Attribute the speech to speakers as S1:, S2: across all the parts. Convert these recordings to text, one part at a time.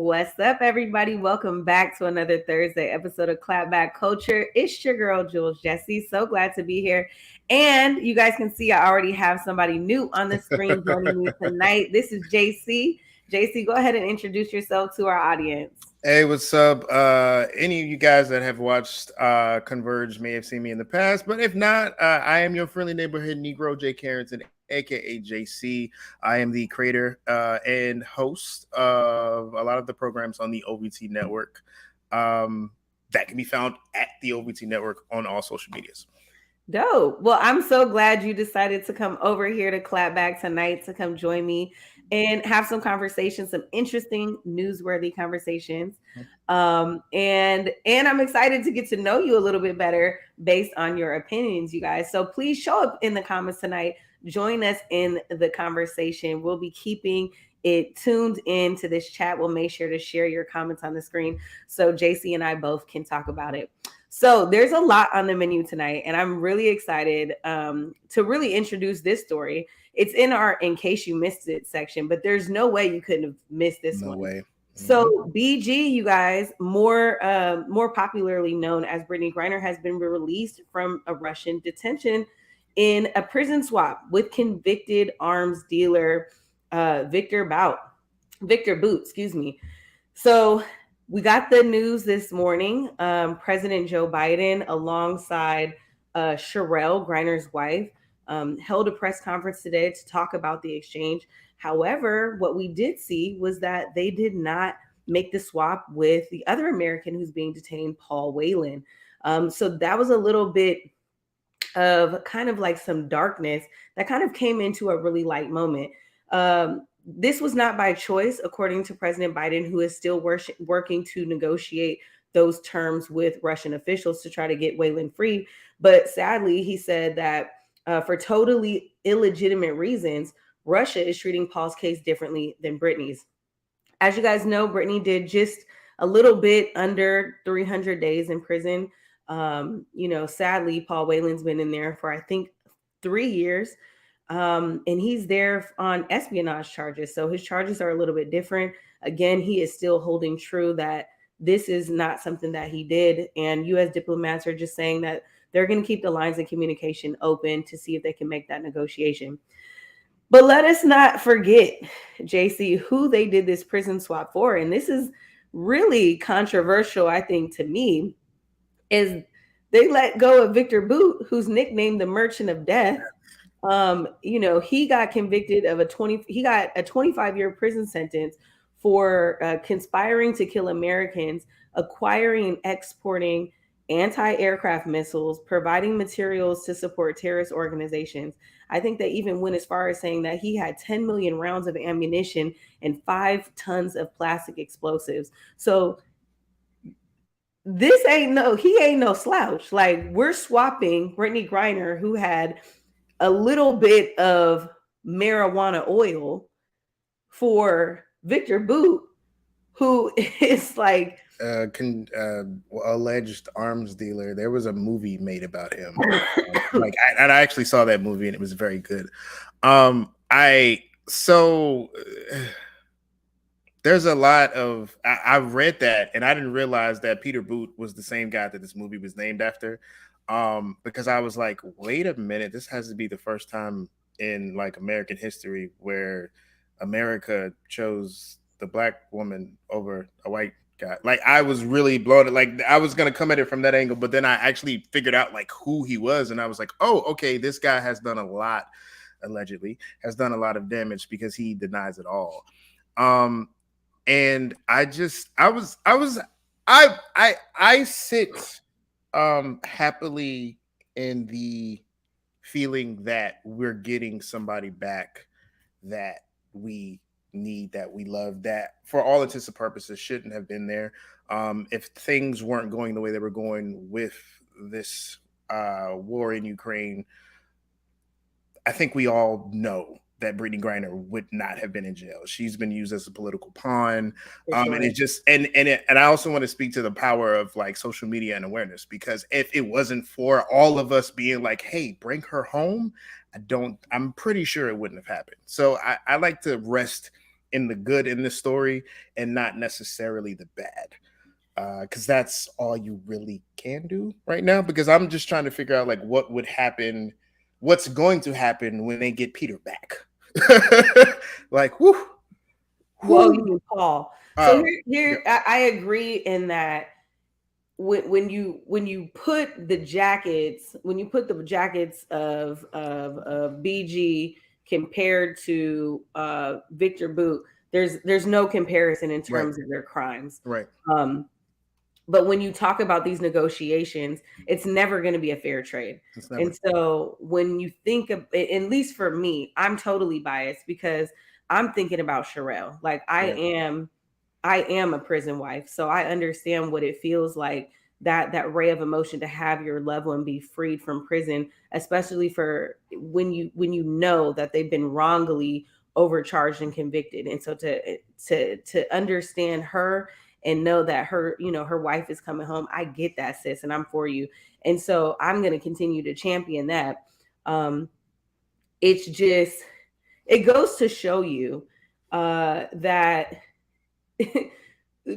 S1: What's up, everybody? Welcome back to another Thursday episode of Clapback Culture. It's your girl, Jules Jessie. So glad to be here. And you guys can see I already have somebody new on the screen joining me tonight. This is JC. JC, go ahead and introduce yourself to our audience.
S2: Hey, what's up? Any of you guys that have watched Converge may have seen me in the past, but if not, I am your friendly neighborhood Negro, Jay Carrington, aka JC. I am the creator and host of a lot of the programs on the OVT network that can be found at the OVT network on all social medias.
S1: Dope. Well, I'm so glad you decided to come over here to Clapback tonight to come join me and have some conversations, some interesting, newsworthy conversations. And I'm excited to get to know you a little bit better based on your opinions, you guys. So please show up in the comments tonight. Join us in the conversation. We'll be keeping it tuned into this chat. We'll make sure to share your comments on the screen so JC and I both can talk about it. So there's a lot on the menu tonight, and I'm really excited to really introduce this story. It's in our "In Case You Missed It" section, but there's no way you couldn't have missed this one.
S2: No way.
S1: So BG, you guys, more popularly known as Brittany Griner, has been released from a Russian detention in a prison swap with convicted arms dealer Victor Boot, excuse me. So we got the news this morning. President Joe Biden, alongside Sherelle, Griner's wife, held a press conference today to talk about the exchange. However, what we did see was that they did not make the swap with the other American who's being detained, Paul Whelan. So that was a little bit of kind of like some darkness that kind of came into a really light moment. This was not by choice, according to President Biden, who is still working to negotiate those terms with Russian officials to try to get Whelan free. But sadly, he said that for totally illegitimate reasons, Russia is treating Paul's case differently than Brittany's. As you guys know, Brittany did just a little bit under 300 days in prison. Sadly, Paul Whelan's been in there for, I think, 3 years. And he's there on espionage charges. So his charges are a little bit different. Again, he is still holding true that this is not something that he did. And U.S. diplomats are just saying that they're going to keep the lines of communication open to see if they can make that negotiation. But let us not forget, JC, who they did this prison swap for. And this is really controversial, I think, to me, is they let go of Victor Boot, who's nicknamed the Merchant of Death. He got convicted of a 25-year prison sentence for conspiring to kill Americans, acquiring and exporting anti-aircraft missiles, providing materials to support terrorist organizations. I think they even went as far as saying that he had 10 million rounds of ammunition and 5 tons of plastic explosives. So he ain't no slouch. Like, we're swapping Brittany Griner, who had a little bit of marijuana oil, for Victor Boot, who is like
S2: alleged arms dealer. There was a movie made about him. I actually saw that movie and it was very good. There's a lot of I read that and I didn't realize that Peter Boot was the same guy that this movie was named after. Because I was like, wait a minute, this has to be the first time in like American history where America chose the black woman over a white guy. Like, I was really blown. Like, I was gonna come at it from that angle, but then I actually figured out like who he was, and I was like, oh, okay, this guy has done a lot, allegedly has done a lot of damage because he denies it all. And I sit happily in the feeling that we're getting somebody back that we need, that we love, that for all intents and purposes shouldn't have been there. If things weren't going the way they were going with this war in Ukraine, I think we all know that Brittany Griner would not have been in jail. She's been used as a political pawn. And it just and I also want to speak to the power of like social media and awareness, because if it wasn't for all of us being like, hey, bring her home, I'm pretty sure it wouldn't have happened. So I like to rest in the good in this story and not necessarily the bad. Because that's all you really can do right now. Because I'm just trying to figure out like what would happen, what's going to happen when they get Peter back. Like, whoo,
S1: Well, you
S2: whoo.
S1: mean Paul. So
S2: Uh, yeah,
S1: I agree in that when you put the jackets, when you put the jackets of BG compared to Victor Boot, there's no comparison in
S2: right,
S1: terms of their crimes.
S2: right.
S1: Um, but when you talk about these negotiations, it's never going to be a fair trade.
S2: It's never.
S1: And so when you think of, at least for me, I'm totally biased because I'm thinking about Sherelle. Like
S2: Right,
S1: I am a prison wife, so I understand what it feels like, that ray of emotion to have your loved one be freed from prison, especially for when you know that they've been wrongly overcharged and convicted. And so to understand her and know that her, you know, her wife is coming home, I get that, sis, and I'm for you. And so I'm going to continue to champion that. It's just, it goes to show you that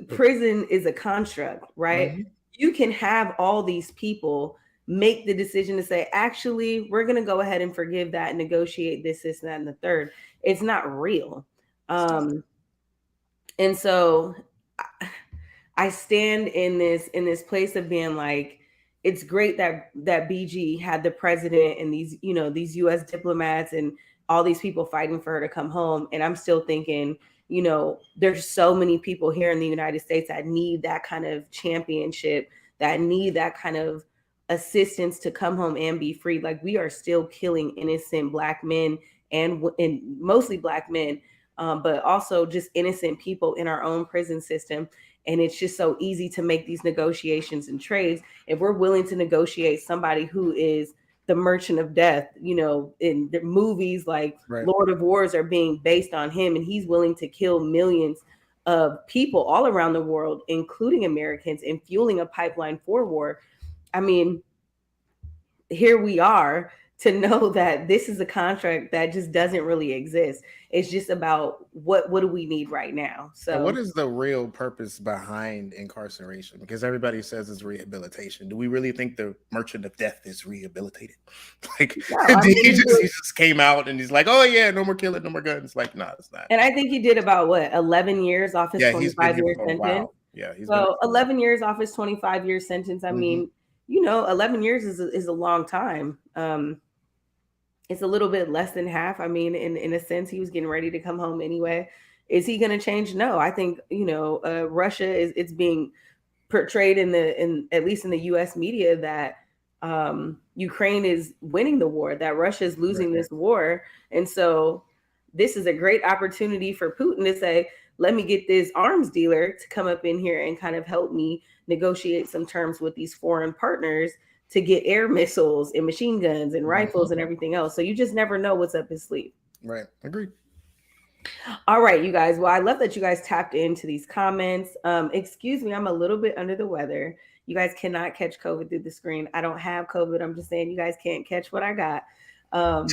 S1: prison is a construct, right?
S2: mhm,
S1: You can have all these people make the decision to say, actually, we're going to go ahead and forgive that and negotiate this, that, and the third. It's not real.
S2: it's not.
S1: Um, and so I stand in this place of being like, it's great that BG had the president and these, you know, these US diplomats and all these people fighting for her to come home. And I'm still thinking, you know, there's so many people here in the United States that need that kind of championship, that need that kind of assistance to come home and be free. Like, we are still killing innocent black men and mostly black men, but also just innocent people in our own prison system. And it's just so easy to make these negotiations and trades. If we're willing to negotiate somebody who is the merchant of death, you know, in the movies like
S2: Right.
S1: Lord of Wars are being based on him, and he's willing to kill millions of people all around the world, including Americans, and fueling a pipeline for war. I mean, here we are to know that this is a contract that just doesn't really exist. It's just about what do we need right now.
S2: And what
S1: So
S2: is the real purpose behind incarceration? Because everybody says it's rehabilitation. Do we really think the merchant of death is rehabilitated? Like,
S1: no, I
S2: did
S1: mean,
S2: he just came out and he's like, oh yeah, no more killing, no more guns? Like, no, it's not.
S1: and I think he did about what, 11 years off his
S2: Yeah, he's been
S1: 25
S2: here
S1: year
S2: for a
S1: sentence.
S2: while. Yeah, he's been here
S1: So
S2: for a while.
S1: 11 years off his 25-year sentence. I
S2: Hmm.
S1: mean, you know, 11 years is a long time. It's a little bit less than half. I mean, in a sense, he was getting ready to come home anyway. Is he going to change? No, I think, you know, Russia is, it's being portrayed in at least in the U.S. media that Ukraine is winning the war, that Russia is
S2: Right,
S1: losing this war, and so this is a great opportunity for Putin to say, "Let me get this arms dealer to come up in here and kind of help me negotiate some terms with these foreign partners to get air missiles and machine guns and
S2: mhm,
S1: rifles and everything else." So you just never know what's up his sleeve.
S2: right. Agreed.
S1: All right, you guys. Well, I love that you guys tapped into these comments. Excuse me, I'm a little bit under the weather. You guys cannot catch COVID through the screen. I don't have COVID. I'm just saying you guys can't catch what I got. So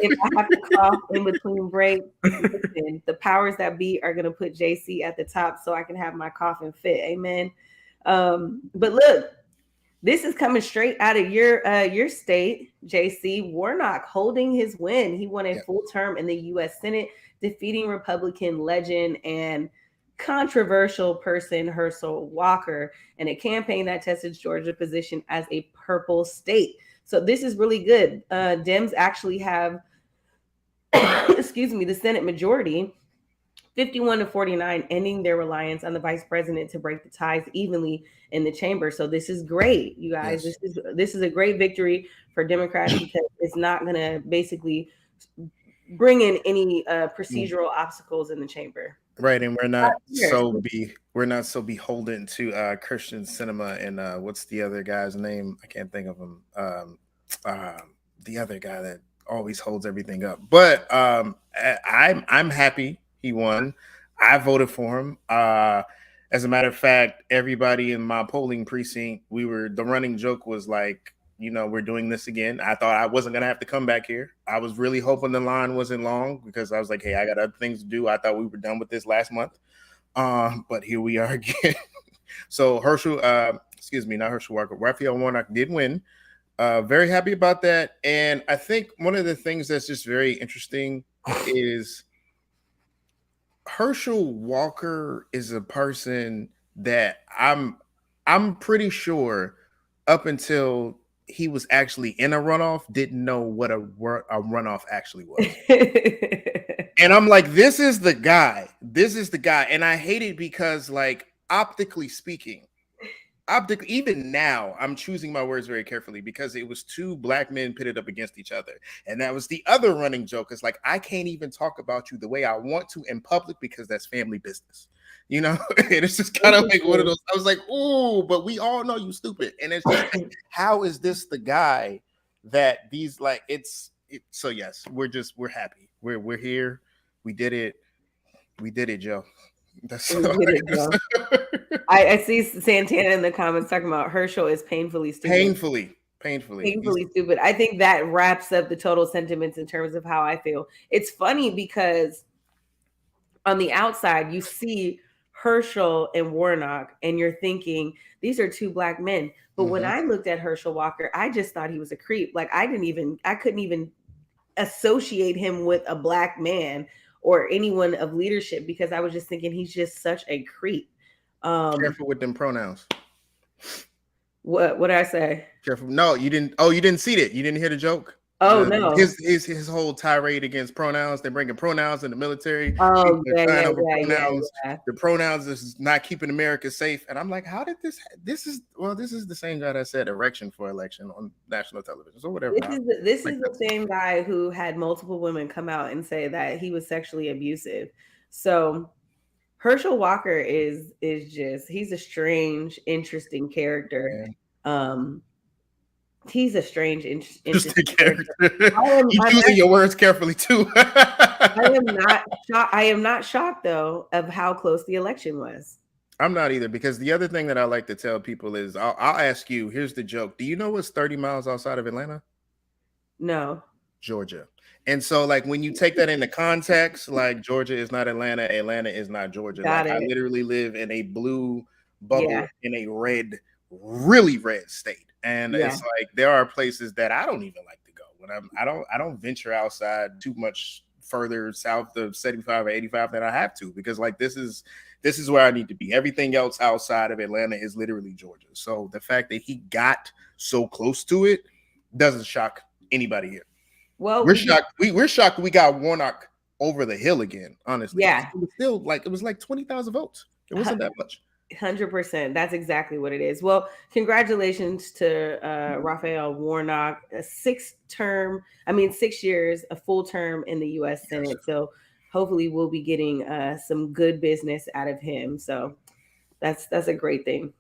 S1: if I have to cough in between breaks, listen, the powers that be are gonna put JC at the top so I can have my coughing fit. Amen. But look, this is coming straight out of your state, JC. Warnock holding his win. He won a
S2: Yeah.
S1: full term in the U.S. Senate, defeating Republican legend and controversial person Herschel Walker in a campaign that tested Georgia's position as a purple state. So this is really good. Dems actually have, excuse me, the Senate majority 51 to 49, ending their reliance on the vice president to break the ties evenly in the chamber. So this is great, you guys.
S2: Yes.
S1: This is a great victory for Democrats because it's not going to basically bring in any
S2: Mm.
S1: procedural obstacles in the chamber.
S2: Right, and
S1: Here,
S2: we're not so beholden to Christian cinema and what's the other guy's name? I can't think of him. Uh, the other guy that always holds everything up. But I'm happy he won. I voted for him. As a matter of fact, everybody in my polling precinct, the running joke was like, we're doing this again. I thought I wasn't gonna have to come back here. I was really hoping the line wasn't long because I was like, hey, I got other things to do. I thought we were done with this last month. But here we are again. So Herschel, excuse me, not Herschel Walker, Raphael Warnock did win. Very happy about that. And I think one of the things that's just very interesting is Herschel Walker is a person that I'm pretty sure up until he was actually in a runoff didn't know what a runoff actually was. And I'm like, this is the guy. This is the guy. And I hate it because, like, optically speaking, even now, I'm choosing my words very carefully because it was two black men pitted up against each other. And that was the other running joke. It's like, I can't even talk about you the way I want to in public because that's family business. And it's just kind of like one of those. I was like, ooh, but we all know you stupid. And it's just like, how is this the guy that these, like, so yes, we're happy. We're here. We did it. We did it, Joe. That's
S1: we did it, Joe. I see Santana in the comments talking about Herschel is painfully stupid.
S2: Painfully
S1: stupid. I think that wraps up the total sentiments in terms of how I feel. It's funny because on the outside, you see Herschel and Warnock, and you're thinking, these are two black men. But when I looked at Herschel Walker, I just thought he was a creep. Like, I couldn't even associate him with a black man or anyone of leadership because I was just thinking he's just such a creep.
S2: Careful with them pronouns.
S1: What did I say?
S2: Careful. No, you didn't. Oh, you didn't see that. You didn't hear the joke.
S1: Oh, no.
S2: His whole tirade against pronouns. They're bringing pronouns in the military.
S1: Oh,
S2: pronouns. The pronouns is not keeping America safe. And I'm like, how did this is the same guy that said erection for election on national television. So whatever.
S1: This is the same guy who had multiple women come out and say that he was sexually abusive. So Herschel Walker is just, he's a strange, interesting character. He's a strange, interesting character.
S2: You're choosing your words carefully too.
S1: I am not shocked though of how close the election was.
S2: I'm not either, because the other thing that I like to tell people is, I'll ask you. Here's the joke: do you know what's 30 miles outside of Atlanta?
S1: No.
S2: Georgia. And so, like, when you take that into context, like, Georgia is not Atlanta, Atlanta is not Georgia. I literally live in a blue bubble in a really red state. And it's like, there are places that I don't even like to go when I don't venture outside too much further south of 75 or 85 than I have to, because, like, this is where I need to be. Everything else outside of Atlanta is literally Georgia. So the fact that he got so close to it doesn't shock anybody here.
S1: Well,
S2: we're shocked. We're shocked we got Warnock over the hill again. Honestly,
S1: yeah,
S2: it was like 20,000 votes. It wasn't that much.
S1: 100%. That's exactly what it is. Well, congratulations to Raphael Warnock, 6 years, a full term in the U.S. Senate. So hopefully we'll be getting some good business out of him. So that's a great thing.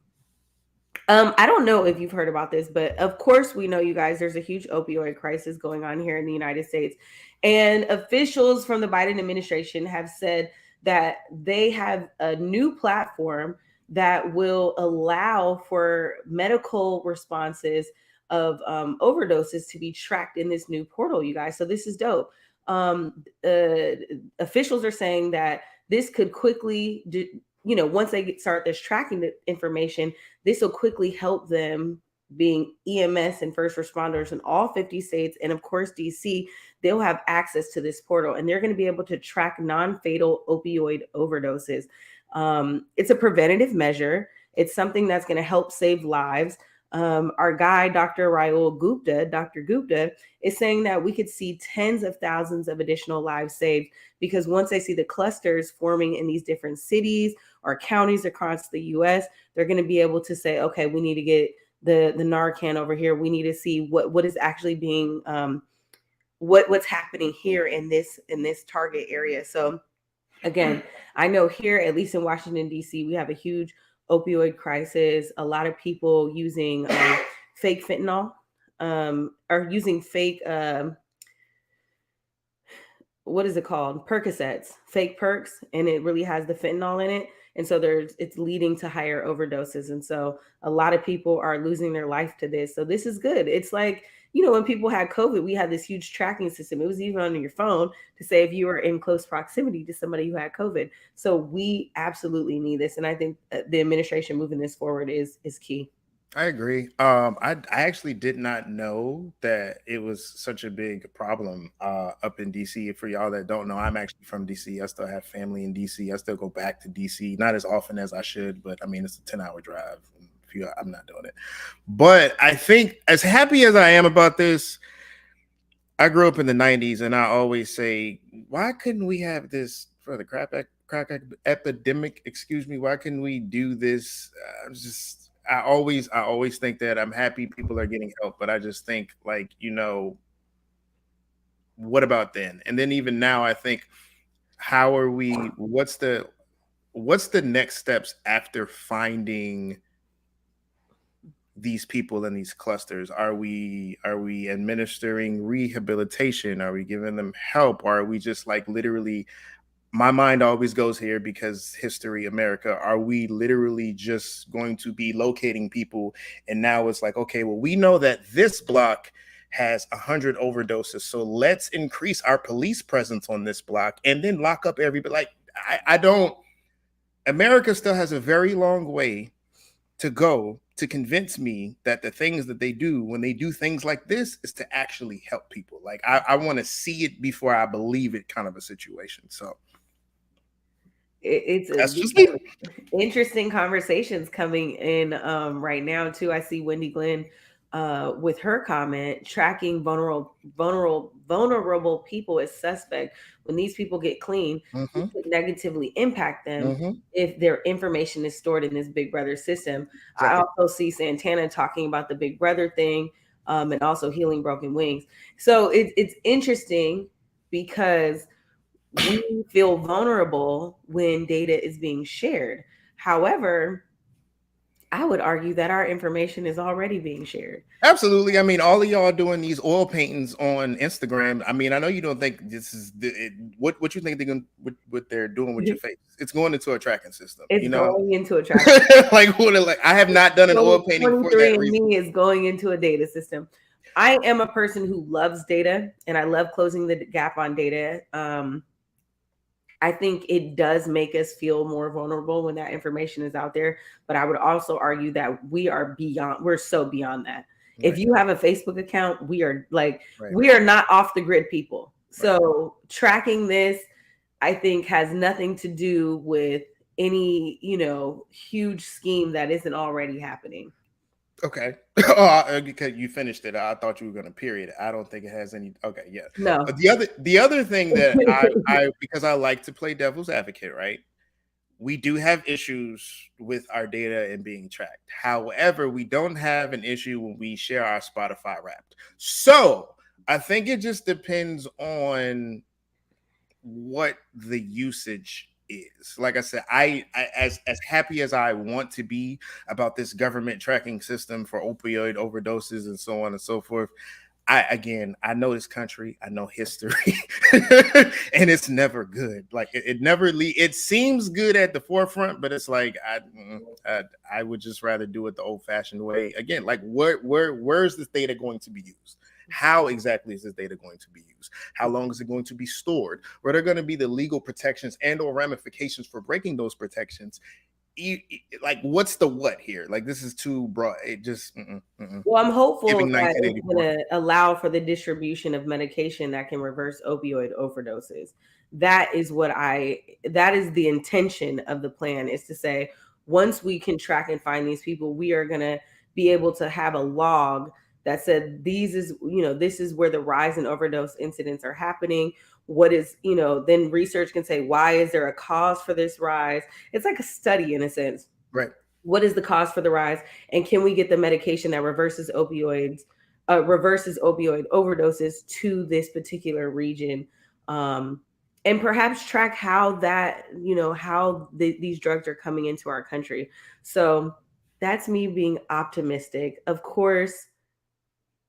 S1: I don't know if you've heard about this, but of course we know, you guys, there's a huge opioid crisis going on here in the United States. And officials from the Biden administration have said that they have a new platform that will allow for medical responses of overdoses to be tracked in this new portal, you guys. So this is dope. Officials are saying that this could quickly once they start this tracking the information, this will quickly help them, being EMS and first responders in all 50 states. And of course, DC, they'll have access to this portal, and they're going to be able to track non-fatal opioid overdoses. It's a preventative measure. It's something that's going to help save lives. Our guy, Dr. Gupta, is saying that we could see tens of thousands of additional lives saved, because once they see the clusters forming in these different cities or counties across the U.S., they're going to be able to say, okay, we need to get the Narcan over here. We need to see what is actually being what's happening here in this target area. So again, I know here, at least in Washington, D.C., we have a huge opioid crisis. A lot of people using fake fentanyl, or using fake, what is it called? Percocets, fake perks, and it really has the fentanyl in it. and so it's leading to higher overdoses, and so a lot of people are losing their life to this. So this is good. It's like, when people had COVID, we had this huge tracking system. It was even on your phone to say if you were in close proximity to somebody who had COVID. So we absolutely need this, and I think the administration moving this forward is key.
S2: I agree. I actually did not know that it was such a big problem up in DC. For y'all that don't know, I'm actually from DC. I still have family in DC. I still go back to DC, not as often as I should, but I mean it's a 10-hour drive. I'm not doing it. But I think, as happy as I am about this, I grew up in the 90s, and I always say, why couldn't we have this for the epidemic? Excuse me. Why couldn't we do this? I always think that I'm happy people are getting help, but I just think, like, what about then? And then even now, I think, how are we? What's the next steps after finding these people in these clusters? Are we administering rehabilitation? Are we giving them help? Or are we just, like, literally, my mind always goes here because history, America, are we literally just going to be locating people? And now it's like, okay, well, we know that this block has 100 overdoses, so let's increase our police presence on this block and then lock up everybody. Like, I don't, America still has a very long way to go to convince me that the things that they do when they do things like this is to actually help people. Like, I want to see it before I believe it, kind of a situation. So that's just me.
S1: Interesting conversations coming in right now too. I see Wendy Glenn with her comment, tracking vulnerable people as suspect. When these people get clean, it could negatively impact them if their information is stored in this Big Brother system.
S2: Exactly.
S1: I also see Santana talking about the Big Brother thing, and also healing broken wings. So it's interesting because we feel vulnerable when data is being shared. However, I would argue that our information is already being shared.
S2: Absolutely. I mean, all of y'all doing these oil paintings on Instagram. I mean, I know you don't think this is what you think they're going, what they're doing with your face. It's going into a tracking system.
S1: It's going into a tracking
S2: like I have not done an oil painting for that reason.
S1: Me is going into a data system. I am a person who loves data, and I love closing the gap on data. I think it does make us feel more vulnerable when that information is out there. But I would also argue that we're so beyond that. Right. If you have a Facebook account, we are not off the grid people. So tracking this, I think, has nothing to do with any, huge scheme that isn't already happening.
S2: Okay. Oh, because you finished it. I thought you were going to period. I don't think it has any. Okay, yeah.
S1: No.
S2: But the other thing that I because I like to play devil's advocate, right? We do have issues with our data and being tracked. However, we don't have an issue when we share our Spotify Wrapped. So I think it just depends on what the usage is. Like I said, I as happy as I want to be about this government tracking system for opioid overdoses and so on and so forth, I know this country, I know history, and it's never good. Like it never it seems good at the forefront, but it's like I would just rather do it the old-fashioned way. Again, like where's this data going to be used? How exactly is this data going to be used? How long is it going to be stored? What are going to be the legal protections and or ramifications for breaking those protections? Like, what's the what here? Like, this is too broad. It just
S1: Well, I'm hopeful that it's going to allow for the distribution of medication that can reverse opioid overdoses. That is the intention of the plan, is to say, once we can track and find these people, we are going to be able to have a log that said this is where the rise in overdose incidents are happening. What is, then research can say, why is there a cause for this rise? It's like a study in a sense.
S2: Right.
S1: What is the cause for the rise? And can we get the medication that reverses opioid overdoses to this particular region? And perhaps track how that, these drugs are coming into our country. So that's me being optimistic. Of course,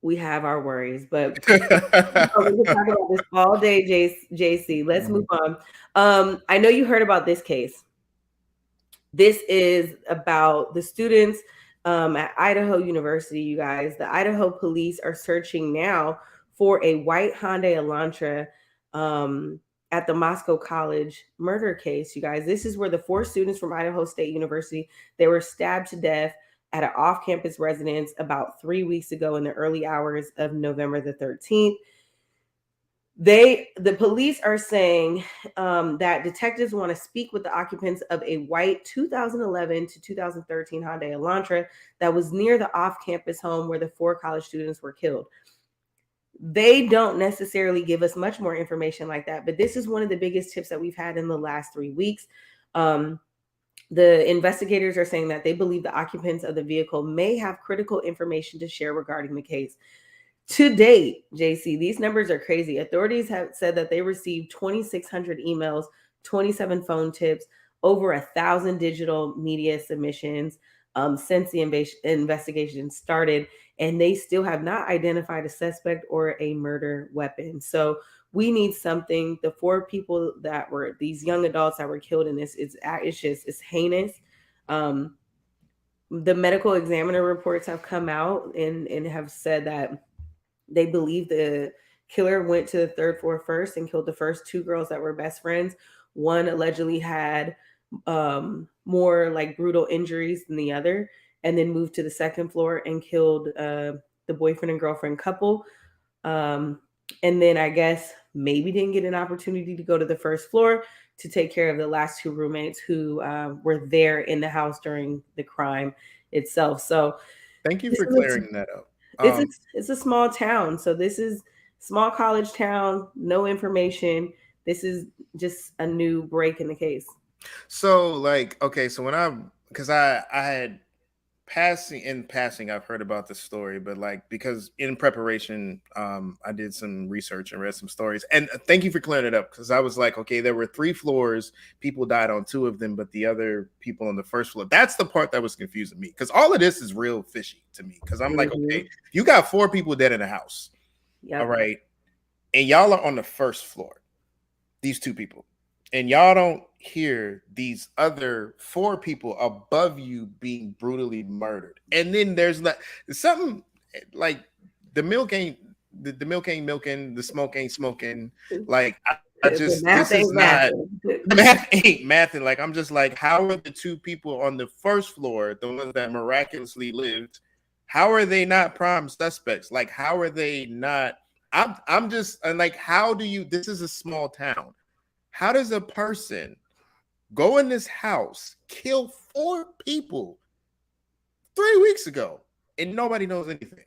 S1: we have our worries, but we can talk about this all day, JC. Let's move on. I know you heard about this case. This is about the students at Idaho University, you guys. The Idaho police are searching now for a white Hyundai Elantra um, at the Moscow College murder case, you guys. This is where the four students from Idaho State University, they were stabbed to death at an off-campus residence about 3 weeks ago in the early hours of November the 13th. The police are saying that detectives want to speak with the occupants of a white 2011 to 2013 Hyundai Elantra that was near the off-campus home where the four college students were killed. They don't necessarily give us much more information like that, but this is one of the biggest tips that we've had in the last 3 weeks. The investigators are saying that they believe the occupants of the vehicle may have critical information to share regarding the case. To date, JC, these numbers are crazy. Authorities have said that they received 2,600 emails, 27 phone tips, over 1,000 digital media submissions since the investigation started, and they still have not identified a suspect or a murder weapon. So we need something. The four people that were these young adults that were killed in this, it's heinous. Um, the medical examiner reports have come out and have said that they believe the killer went to the third floor first and killed the first two girls that were best friends. One allegedly had more like brutal injuries than the other, and then moved to the second floor and killed the boyfriend and girlfriend couple. Um, and then I guess maybe didn't get an opportunity to go to the first floor to take care of the last two roommates who were there in the house during the crime itself. So
S2: Thank you
S1: this
S2: for
S1: is
S2: clearing that up.
S1: it's a small town, so this is small college town, no information. This is just a new break in the case.
S2: So like, okay, so when because I had passing I've heard about this story, but like because in preparation I did some research and read some stories, and thank you for clearing it up, because I was like, okay, there were 3 floors, people died on 2 of them, but the other people on the first floor, that's the part that was confusing me, because all of this is real fishy to me, because I'm like,
S1: Mm-hmm.
S2: okay, you got 4 people dead in the house, all
S1: Yep.
S2: right, and y'all are on the first floor, these 2 people, and y'all don't hear these other 4 people above you being brutally murdered. And then there's like something like the milk ain't the milk ain't milking, the smoke ain't smoking. Like I
S1: The
S2: just,
S1: math
S2: this is
S1: ain't
S2: not,
S1: mathing.
S2: the math ain't mathing. Like I'm just like, how are the 2 people on the first floor, the ones that miraculously lived, how are they not prime suspects? Like how are they not? I'm just, and like, how do you? This is a small town. How does a person go in this house, kill 4 people 3 weeks ago, and nobody knows anything?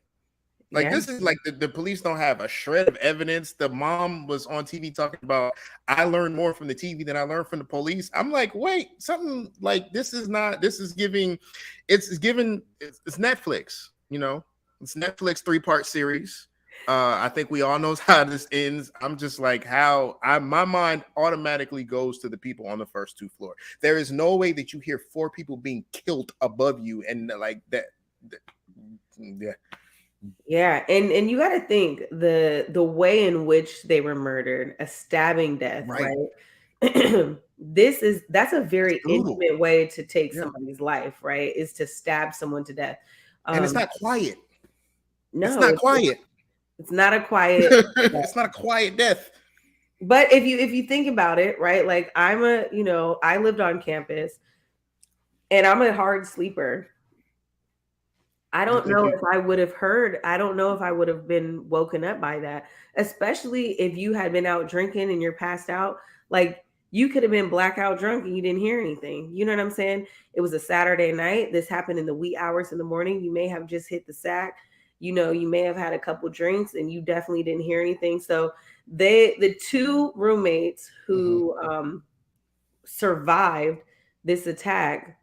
S2: Like,
S1: Yeah.
S2: this is like the police don't have a shred of evidence. The mom was on TV talking about, I learned more from the TV than I learned from the police. I'm like, wait, something like this is not, this is giving, it's Netflix, you know, it's Netflix 3-part series. I think we all knows how this ends. I'm just like, how my mind automatically goes to the people on the first 2 floor. There is no way that you hear 4 people being killed above you and like that yeah.
S1: Yeah, and you got to think the way in which they were murdered, a stabbing death,
S2: Right.
S1: right? That's a
S2: It's
S1: very
S2: brutal.
S1: intimate way to take
S2: Yeah.
S1: somebody's life, right? Is to stab someone to death.
S2: And it's
S1: Um,
S2: not quiet. It's
S1: no,
S2: not quiet.
S1: it's not a quiet.
S2: It's not a quiet death.
S1: But if you think about it, right? Like I lived on campus and I'm a hard sleeper. I
S2: I
S1: don't
S2: think
S1: know
S2: you
S1: if I would have heard. I don't know if I would have been woken up by that, especially if you had been out drinking and you're passed out. Like you could have been blackout drunk and you didn't hear anything. You know what I'm saying? It was a Saturday night. This happened in the wee hours in the morning. You may have just hit the sack. You may have had a couple drinks and you definitely didn't hear anything. So the two roommates
S2: Mhm.
S1: who survived this attack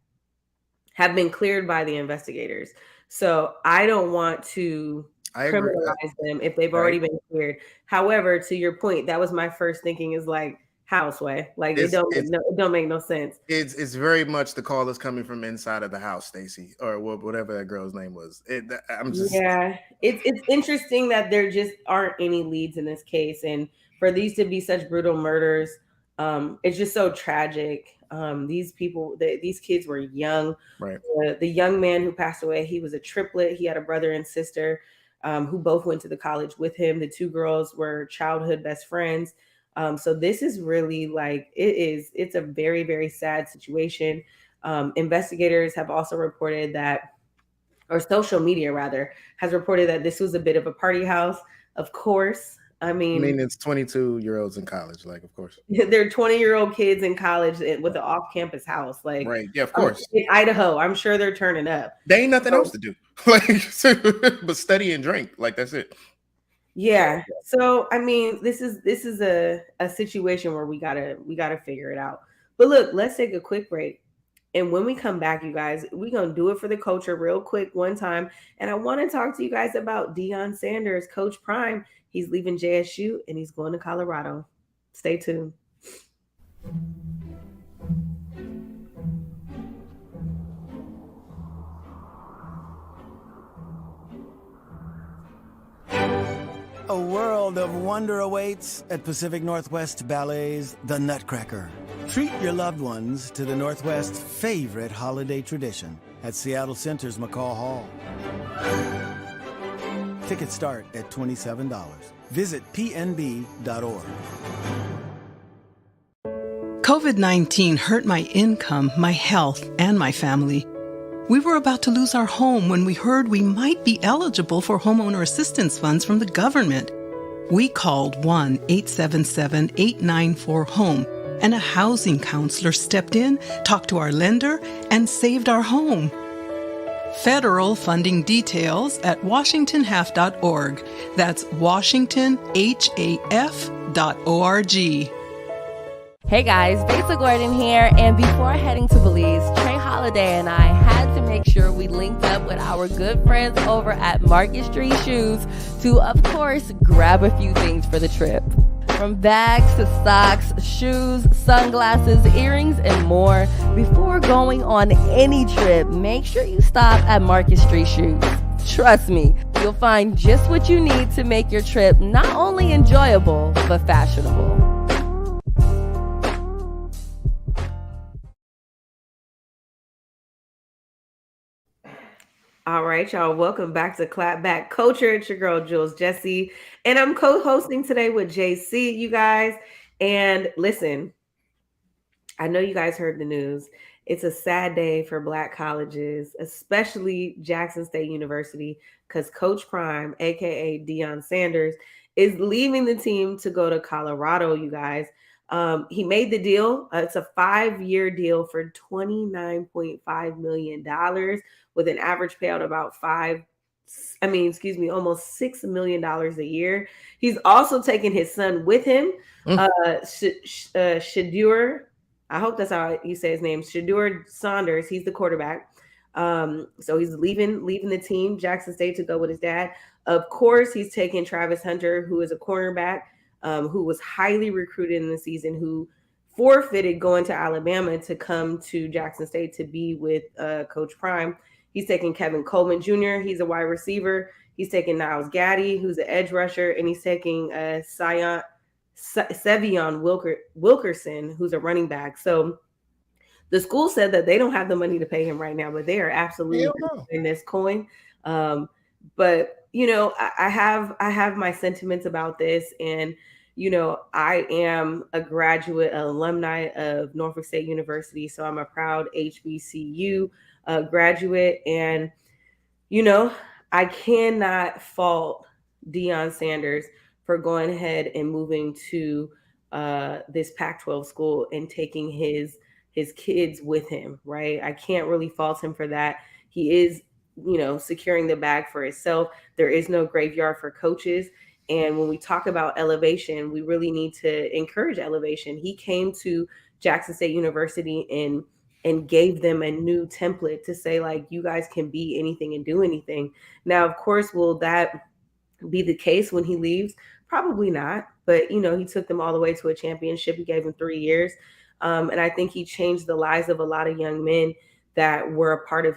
S1: have been cleared by the investigators. So I don't want to
S2: I agree.
S1: criminalize them if they've
S2: Right.
S1: already been cleared. However, to your point, that was my first thinking is like houseway. Like
S2: It's it's
S1: it don't make no sense.
S2: it's very much the call is coming from inside of the house, Stacy, or whatever that girl's name was. I'm just
S1: Yeah, it's interesting that there just aren't any leads in this case, and for these to be such brutal murders, It's just so tragic. These people, these kids were young.
S2: Right.
S1: The young man who passed away, he was a triplet. He had a brother and sister who both went to the college with him. The two girls were childhood best friends. So this is really like it's a very, very sad situation. Investigators have also reported that, or social media rather, has reported that this was a bit of a party house. Of course, I
S2: I
S1: mean,
S2: mean, it's 22-year-olds in college, like, of course.
S1: they're 20-year-old kids in college with an off-campus house, like
S2: Right. Yeah, of course.
S1: in Idaho. I'm sure they're turning up.
S2: They ain't nothing
S1: So,
S2: else to do. Like, but study and drink. Like, that's it.
S1: yeah. So I mean, this is a situation where we gotta figure it out. But look, let's take a quick break. And when we come back, you guys, we're gonna do it for the culture real quick one time. And I want to talk to you guys about Deion Sanders, Coach Prime. He's leaving JSU and he's going to Colorado. Stay tuned.
S3: A world of wonder awaits at Pacific Northwest Ballet's The Nutcracker. Treat your loved ones to the Northwest's favorite holiday tradition at Seattle Center's McCall Hall. Tickets start at $27. Visit pnb.org.
S4: COVID-19 hurt my income, my health, and my family. We were about to lose our home when we heard we might be eligible for homeowner assistance funds from the government. We called 1-877-894-HOME, and a housing counselor stepped in, talked to our lender, and saved our home. Federal funding details at washingtonhaf.org. That's washingtonhaf.org.
S5: Hey guys, Besa Gordon here, and before heading to Belize, Trey Holiday and I had to make sure we linked up with our good friends over at Market Street Shoes to, of course, grab a few things for the trip. From bags to socks, shoes, sunglasses, earrings, and more. Before going on any trip, make sure you stop at Market Street Shoes. Trust me, you'll find just what you need to make your trip not only enjoyable, but fashionable.
S1: All right, y'all. Welcome back to Clapback Culture. It's your girl, Jules Jessie. And I'm co-hosting today with JC, you guys. And listen, I know you guys heard the news. It's a sad day for Black colleges, especially Jackson State University, because Coach Prime, aka Deion Sanders, is leaving the team to go to Colorado. You guys, he made the deal. It's a 5-year deal for $29.5 million with an average payout about almost $6 million a year. He's also taking his son with him, Shadur. I hope that's how you say his name. Shadur Saunders. He's the quarterback. So he's leaving the team, Jackson State, to go with his dad. Of course, he's taking Travis Hunter, who is a cornerback, who was highly recruited in the season, who forfeited going to Alabama to come to Jackson State to be with Coach Prime. He's taking Kevin Coleman Jr. He's a wide receiver. He's taking Niles Gaddy, who's an edge rusher, and he's taking Sevion Wilkerson, who's a running back. So the school said that they don't have the money to pay him right now, but they are absolutely in this coin. But I have my sentiments about this, and I am a graduate, alumni of Norfolk State University, so I'm a proud HBCU graduate, and I cannot fault Deion Sanders for going ahead and moving to this Pac-12 school and taking his kids with him, right? I can't really fault him for that. He is, securing the bag for himself. There is no graveyard for coaches. And when we talk about elevation, we really need to encourage elevation. He came to Jackson State University and gave them a new template to say, like, you guys can be anything and do anything. Now, of course, will that be the case when he leaves? Probably not. But, he took them all the way to a championship. He gave them 3 years. And I think he changed the lives of a lot of young men that were a part of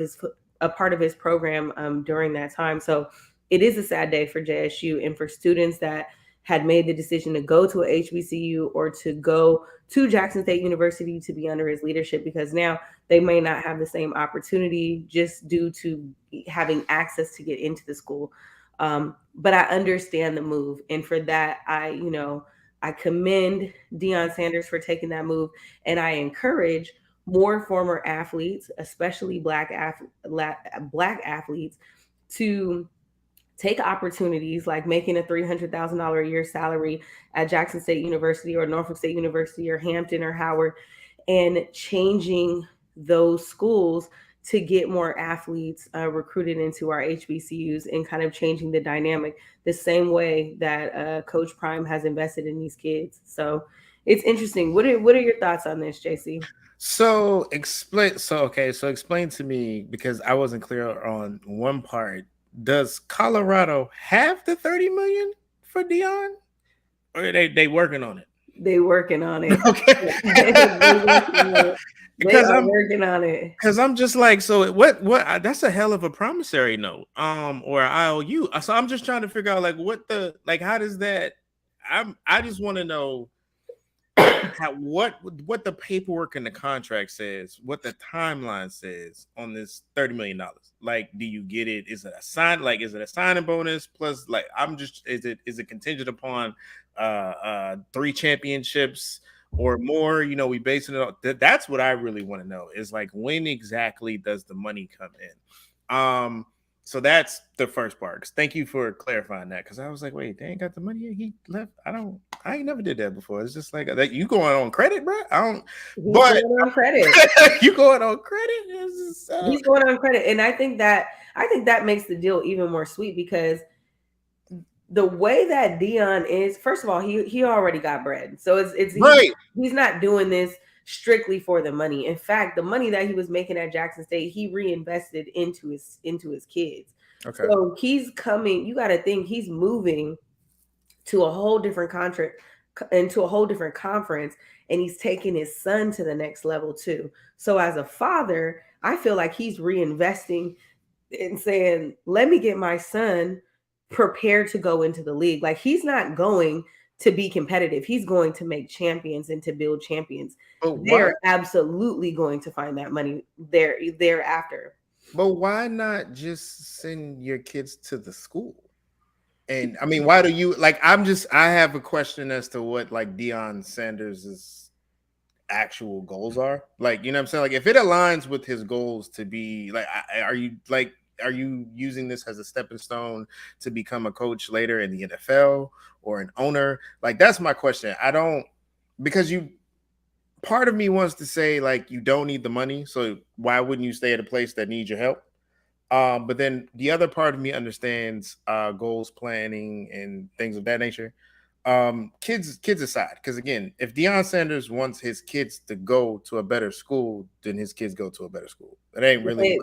S1: his program during that time. So it is a sad day for JSU and for students that had made the decision to go to a HBCU or to go to Jackson State University to be under his leadership, because now they may not have the same opportunity just due to having access to get into the school. But I understand the move. And for that, I commend Deion Sanders for taking that move. And I encourage more former athletes, especially black athletes, to take opportunities like making a $300,000 a year salary at Jackson State University or Norfolk State University or Hampton or Howard, and changing those schools to get more athletes recruited into our HBCUs, and kind of changing the dynamic the same way that Coach Prime has invested in these kids. So it's interesting. What are your thoughts on this, JC?
S2: So explain to me, because I wasn't clear on one part. Does Colorado have the 30 million for Deion, or are they working on it?
S1: They working on it.
S2: Okay.
S1: They are working on it.
S2: Because I'm just like, so what? That's a hell of a promissory note, or IOU. So I'm just trying to figure out how does that? I just want to know what the paperwork in the contract says, what the timeline says on this $30 million. Like, do you get it? Is it a signing bonus plus, like, is it contingent upon 3 championships or more? We basing it on that's what I really want to know, is like, when exactly does the money come in? So that's the first part. Thank you for clarifying that, because I was like, wait, they ain't got the money yet? He left. I ain't never did that before. It's just like that. You going on credit, bro?
S1: Going on credit.
S2: You going on credit?
S1: He's going on credit, and I think that makes the deal even more sweet, because the way that Deion is, first of all, he already got bread, so it's right. He's not doing this strictly for the money. In fact, the money that he was making at Jackson State, he reinvested into his kids. Okay. So he's coming, you got to think he's moving to a whole different into a whole different conference, and he's taking his son to the next level too. So as a father, I feel like he's reinvesting and saying, let me get my son prepared to go into the league. Like, he's not going to be competitive. He's going to make champions and to build champions. They're absolutely going to find that money thereafter.
S2: But why not just send your kids to the school? And I mean, why do you I have a question as to what like Deion Sanders' actual goals are. Like, you know what I'm saying? Like, if it aligns with his goals to be like, are you using this as a stepping stone to become a coach later in the NFL or an owner? Like, that's my question. Part of me wants to say, like, you don't need the money, so why wouldn't you stay at a place that needs your help? But then the other part of me understands goals planning and things of that nature. Kids aside, because again, if Deion Sanders wants his kids to go to a better school, then his kids go to a better school. It ain't really.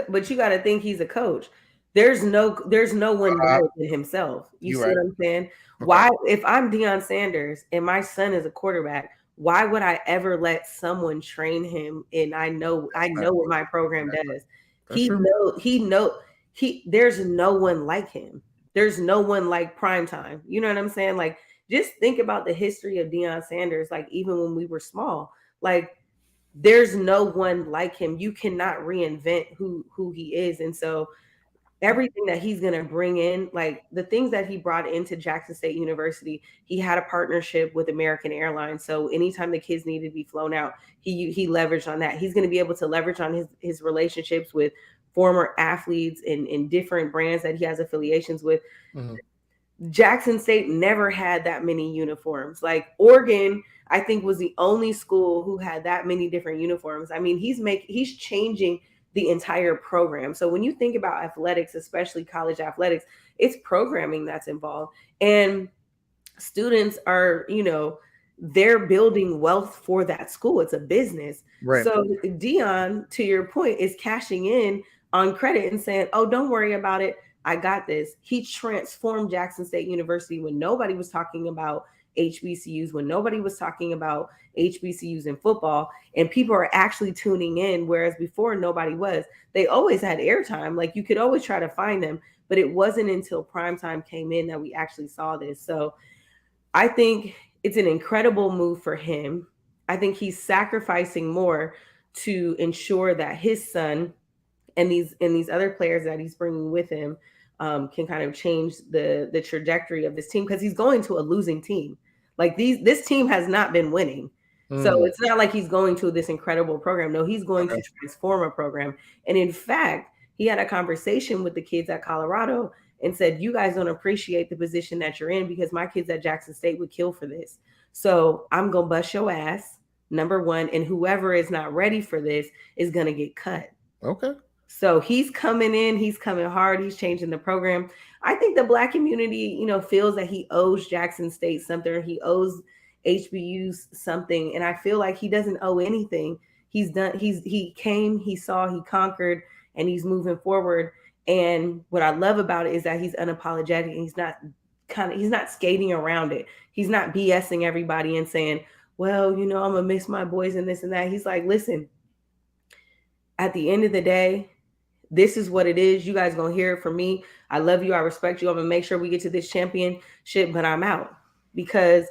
S1: But you got to think he's a coach. There's no one better than himself. You see what I'm saying? Okay. Why, if I'm Deion Sanders and my son is a quarterback, why would I ever let someone train him? And I know what my program does. There's no one like him. There's no one like Primetime. You know what I'm saying? Like, just think about the history of Deion Sanders. Like, even when we were small, like, there's no one like him. You cannot reinvent who he is. And so everything that he's going to bring in, like the things that he brought into Jackson State University, he had a partnership with American Airlines. So anytime the kids needed to be flown out, he leveraged on that. He's going to be able to leverage on his relationships with former athletes in different brands that he has affiliations with. Mm-hmm. Jackson State never had that many uniforms. Like, Oregon, I think, was the only school who had that many different uniforms. I mean, he's changing the entire program. So when you think about athletics, especially college athletics, it's programming that's involved. And students are, they're building wealth for that school. It's a business. Right. So Deion, to your point, is cashing in on credit and saying, oh, don't worry about it. I got this. He transformed Jackson State University when nobody was talking about HBCUs when nobody was talking about HBCUs in football, and people are actually tuning in, whereas before nobody was. They always had airtime, like you could always try to find them, but it wasn't until primetime came in that we actually saw this. So I think it's an incredible move for him. I think he's sacrificing more to ensure that his son and these other players that he's bringing with him can kind of change the trajectory of this team, because he's going to a losing team. Like this team has not been winning. So it's not like he's going to this incredible program. No, he's going to transform a program. And in fact, he had a conversation with the kids at Colorado and said, you guys don't appreciate the position that you're in, because my kids at Jackson State would kill for this. So I'm going to bust your ass, number one. And whoever is not ready for this is going to get cut.
S2: Okay.
S1: So he's coming in, he's coming hard, he's changing the program. I think the Black community, feels that he owes Jackson State something, he owes HBUs something. And I feel like he doesn't owe anything. He came, he saw, he conquered, and he's moving forward. And what I love about it is that he's unapologetic, and he's not skating around it. He's not BSing everybody and saying, well, I'm gonna miss my boys and this and that. He's like, listen, at the end of the day, this is what it is. You guys gonna hear it from me. I love you. I respect you. I'm gonna make sure we get to this championship, but I'm out, because